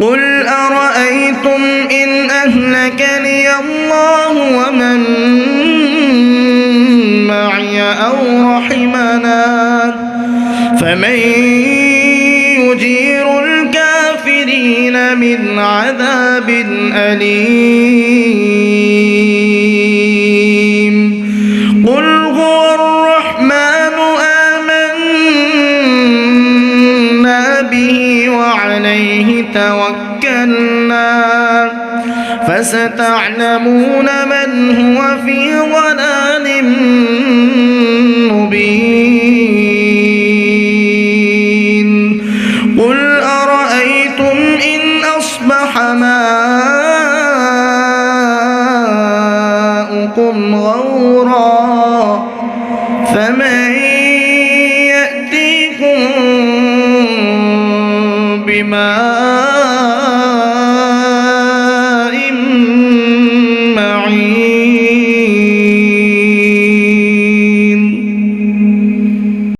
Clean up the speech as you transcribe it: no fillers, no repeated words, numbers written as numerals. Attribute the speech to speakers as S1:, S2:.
S1: قل أرأيتم إن أهلكني الله ومن معي أو رحمنا فمن يجير الكافرين من عذاب أليم قل هو الرحمن آمنا به وعليه توكلنا فستعلمون من هو في ضلال مبين